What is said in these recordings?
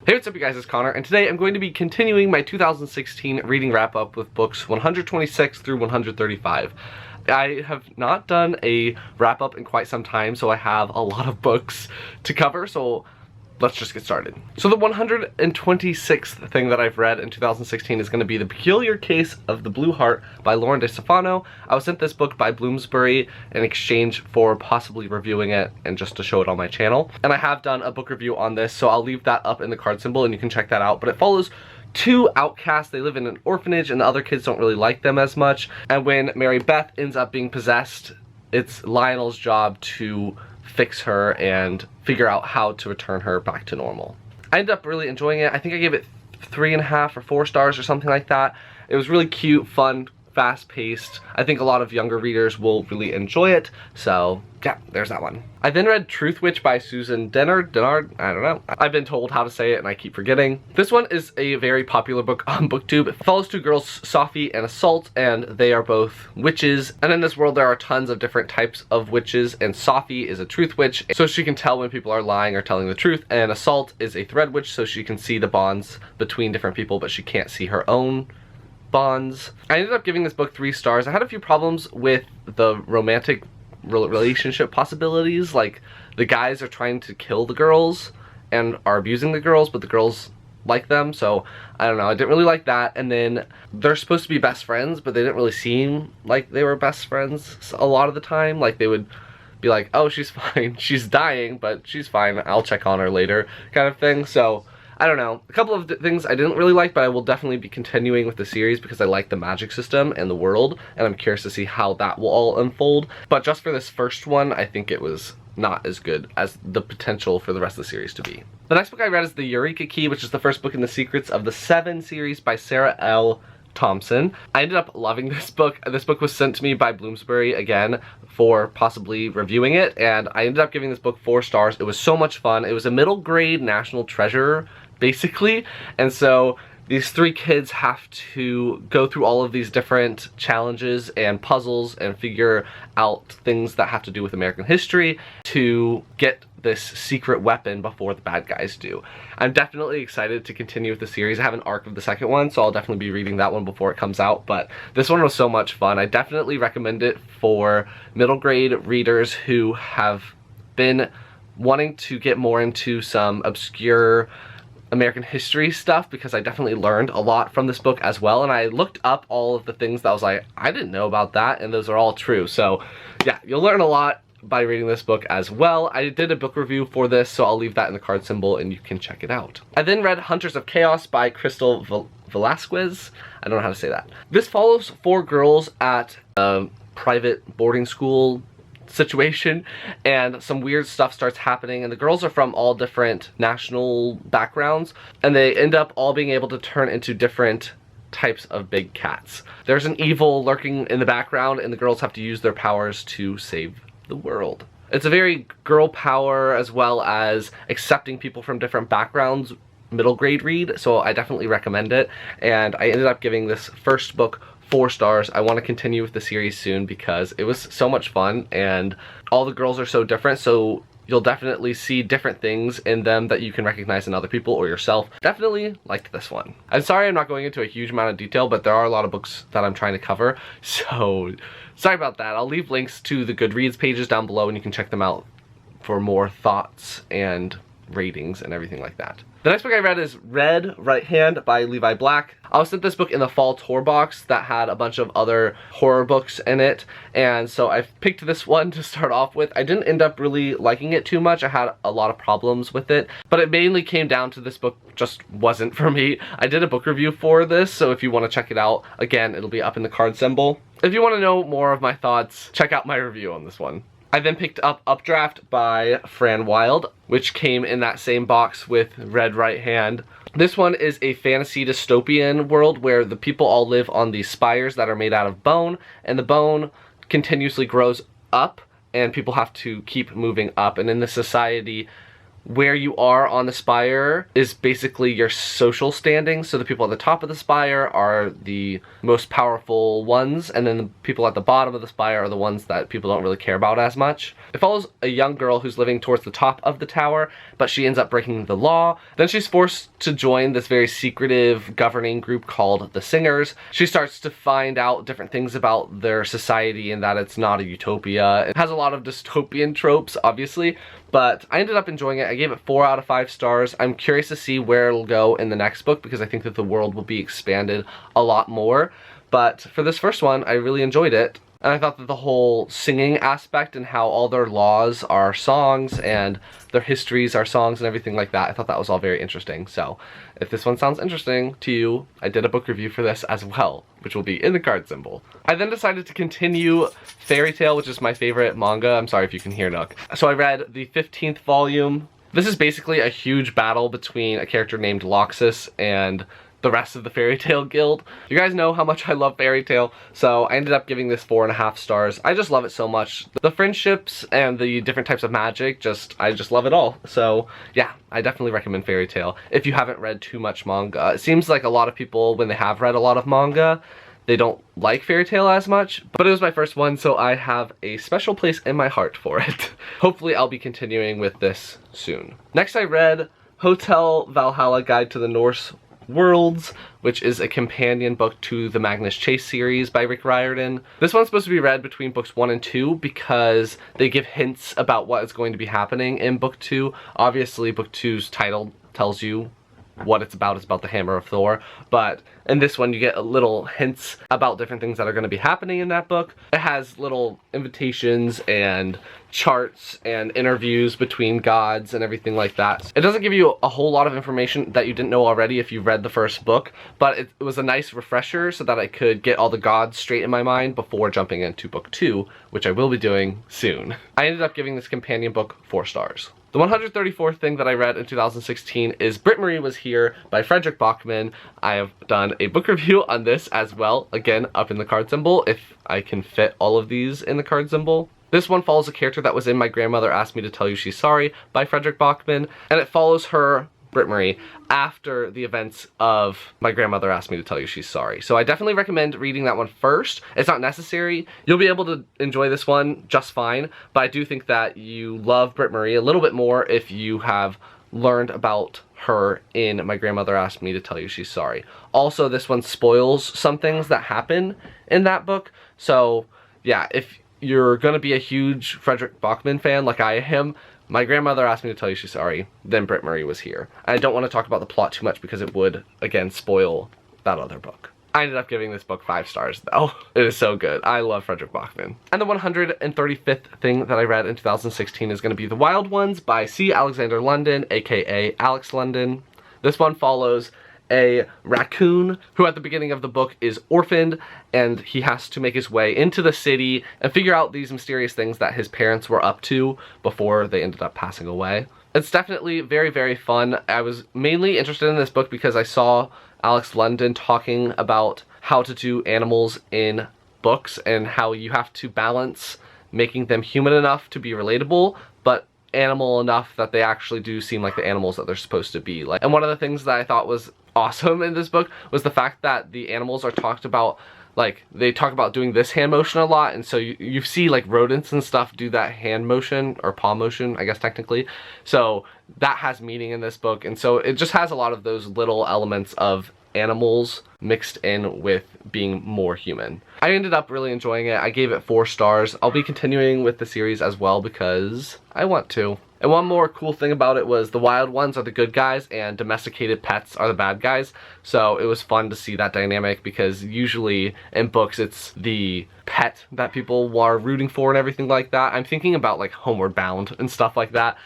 Hey, what's up you guys, it's Connor, and today I'm going to be continuing my 2016 reading wrap-up with books 126 through 135. I have not done a wrap-up in quite some time, so I have a lot of books to cover, so let's just get started. So the 126th thing that I've read in 2016 is going to be The Peculiar Case of the Blue Heart by Lauren DeStefano. I was sent this book by Bloomsbury in exchange for possibly reviewing it and just to show it on my channel. And I have done a book review on this, so I'll leave that up in the card symbol and you can check that out. But it follows two outcasts. They live in an orphanage and the other kids don't really like them as much. And when Mary Beth ends up being possessed, it's Lionel's job to fix her and figure out how to return her back to normal. I ended up really enjoying it. I think I gave it 3.5 or 4 stars or something like that. It was really cute, fun, fast-paced. I think a lot of younger readers will really enjoy it, so yeah, there's that one. I then read Truthwitch by Susan Dennard, I don't know. I've been told how to say it and I keep forgetting. This one is a very popular book on BookTube. It follows two girls, Sophie and Assault, and they are both witches. And in this world there are tons of different types of witches, and Sophie is a truth witch, so she can tell when people are lying or telling the truth, and Assault is a thread witch, so she can see the bonds between different people, but she can't see her own bonds. I ended up giving this book 3 stars. I had a few problems with the romantic relationship possibilities. Like, the guys are trying to kill the girls and are abusing the girls, but the girls like them, so I don't know, I didn't really like that. And then they're supposed to be best friends, but they didn't really seem like they were best friends a lot of the time. Like, they would be like, oh, she's fine, she's dying, but she's fine, I'll check on her later, kind of thing. So I don't know, a couple of things I didn't really like, but I will definitely be continuing with the series because I like the magic system and the world, and I'm curious to see how that will all unfold. But just for this first one, I think it was not as good as the potential for the rest of the series to be. The next book I read is the Eureka Key, which is the first book in the Secrets of the Seven series by Sarah L. Thompson. I ended up loving this book. This book was sent to me by Bloomsbury again for possibly reviewing it, and I ended up giving this book 4 stars. It was so much fun. It was a middle grade national treasure, basically, and so these 3 kids have to go through all of these different challenges and puzzles and figure out things that have to do with American history to get this secret weapon before the bad guys do. I'm definitely excited to continue with the series. I have an arc of the second one, so I'll definitely be reading that one before it comes out, but this one was so much fun. I definitely recommend it for middle grade readers who have been wanting to get more into some obscure American history stuff, because I definitely learned a lot from this book as well, and I looked up all of the things that I was like, I didn't know about that, and those are all true. So yeah, you'll learn a lot by reading this book as well. I did a book review for this, so I'll leave that in the card symbol and you can check it out. I then read Hunters of Chaos by Crystal Velasquez. I don't know how to say that. This follows 4 girls at a private boarding school situation, and some weird stuff starts happening, and the girls are from all different national backgrounds, and they end up all being able to turn into different types of big cats. There's an evil lurking in the background, and the girls have to use their powers to save the world. It's a very girl power as well as accepting people from different backgrounds middle grade read, so I definitely recommend it. And I ended up giving this first book 4 stars. I want to continue with the series soon because it was so much fun, and all the girls are so different, so you'll definitely see different things in them that you can recognize in other people or yourself. Definitely liked this one. I'm sorry I'm not going into a huge amount of detail, but there are a lot of books that I'm trying to cover, so sorry about that. I'll leave links to the Goodreads pages down below and you can check them out for more thoughts and ratings and everything like that. The next book I read is Red Right Hand by Levi Black. I was sent this book in the fall tour box that had a bunch of other horror books in it, and so I picked this one to start off with. I didn't end up really liking it too much. I had a lot of problems with it, but it mainly came down to this book just wasn't for me. I did a book review for this, so if you want to check it out, again, it'll be up in the card symbol. If you want to know more of my thoughts, check out my review on this one. I then picked up Updraft by Fran Wilde, which came in that same box with Red Right Hand. This one is a fantasy dystopian world where the people all live on these spires that are made out of bone, and the bone continuously grows up, and people have to keep moving up. And in this society where you are on the spire is basically your social standing. So the people at the top of the spire are the most powerful ones, and then the people at the bottom of the spire are the ones that people don't really care about as much. It follows a young girl who's living towards the top of the tower, but she ends up breaking the law. Then she's forced to join this very secretive governing group called the Singers. She starts to find out different things about their society and that it's not a utopia. It has a lot of dystopian tropes, obviously, but I ended up enjoying it. I gave it 4 out of 5 stars. I'm curious to see where it'll go in the next book because I think that the world will be expanded a lot more. But for this first one, I really enjoyed it. And I thought that the whole singing aspect and how all their laws are songs and their histories are songs and everything like that, I thought that was all very interesting. So if this one sounds interesting to you, I did a book review for this as well, which will be in the card symbol. I then decided to continue Fairy Tail, which is my favorite manga. I'm sorry if you can hear Nook. So I read the 15th volume. This is basically a huge battle between a character named Loxus and the rest of the Fairy Tail Guild. You guys know how much I love Fairy Tail, so I ended up giving this 4.5 stars. I just love it so much. The friendships and the different types of magic, I just love it all. So yeah, I definitely recommend Fairy Tail if you haven't read too much manga. It seems like a lot of people, when they have read a lot of manga, they don't like Fairy Tail as much, but it was my first one, so I have a special place in my heart for it. Hopefully I'll be continuing with this soon. Next I read Hotel Valhalla Guide to the Norse Worlds, which is a companion book to the Magnus Chase series by Rick Riordan. This one's supposed to be read between books 1 and 2 because they give hints about what is going to be happening in book 2. Obviously, book 2's title tells you what it's about. It's about the Hammer of Thor, but in this one you get little hints about different things that are going to be happening in that book. It has little invitations and charts and interviews between gods and everything like that. It doesn't give you a whole lot of information that you didn't know already if you read the first book, but it was a nice refresher so that I could get all the gods straight in my mind before jumping into book 2, which I will be doing soon. I ended up giving this companion book 4 stars. The 134th thing that I read in 2016 is Britt-Marie Was Here by Fredrik Backman. I have done a book review on this as well, again up in the card symbol if I can fit all of these in the card symbol. This one follows a character that was in My Grandmother Asked Me to Tell You She's Sorry by Fredrik Backman, and it follows her, Britt-Marie, after the events of My Grandmother Asked Me to Tell You She's Sorry. So I definitely recommend reading that one first. It's not necessary. You'll be able to enjoy this one just fine, but I do think that you love Britt-Marie a little bit more if you have learned about her in My Grandmother Asked Me to Tell You She's Sorry. Also, this one spoils some things that happen in that book, so yeah, if you're gonna be a huge Fredrik Backman fan like I am, My Grandmother Asked Me to Tell You She's Sorry, then Britt-Marie Was Here. I don't want to talk about the plot too much because it would, again, spoil that other book. I ended up giving this book 5 stars though. It is so good. I love Fredrik Backman. And the 135th thing that I read in 2016 is going to be The Wild Ones by C. Alexander London, aka Alex London. This one follows a raccoon who at the beginning of the book is orphaned, and he has to make his way into the city and figure out these mysterious things that his parents were up to before they ended up passing away. It's definitely very, very fun. I was mainly interested in this book because I saw Alex London talking about how to do animals in books and how you have to balance making them human enough to be relatable, but animal enough that they actually do seem like the animals that they're supposed to be. And one of the things that I thought was awesome in this book was the fact that the animals are talked about, like they talk about doing this hand motion a lot, and so you see like rodents and stuff do that hand motion or paw motion, I guess technically. So that has meaning in this book, and so it just has a lot of those little elements of animals mixed in with being more human. I ended up really enjoying it. I gave it 4 stars. I'll be continuing with the series as well because I want to. And one more cool thing about it was the wild ones are the good guys and domesticated pets are the bad guys. So it was fun to see that dynamic because usually in books it's the pet that people are rooting for and everything like that. I'm thinking about like Homeward Bound and stuff like that,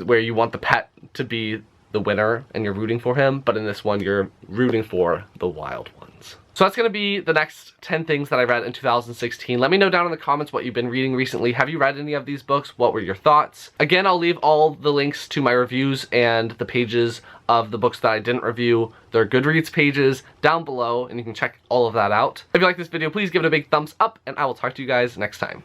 where you want the pet to be the winner and you're rooting for him, but in this one you're rooting for the wild ones. So that's going to be the next 10 things that I read in 2016. Let me know down in the comments what you've been reading recently. Have you read any of these books? What were your thoughts? Again, I'll leave all the links to my reviews and the pages of the books that I didn't review. They're Goodreads pages down below, and you can check all of that out. If you like this video, please give it a big thumbs up, and I will talk to you guys next time.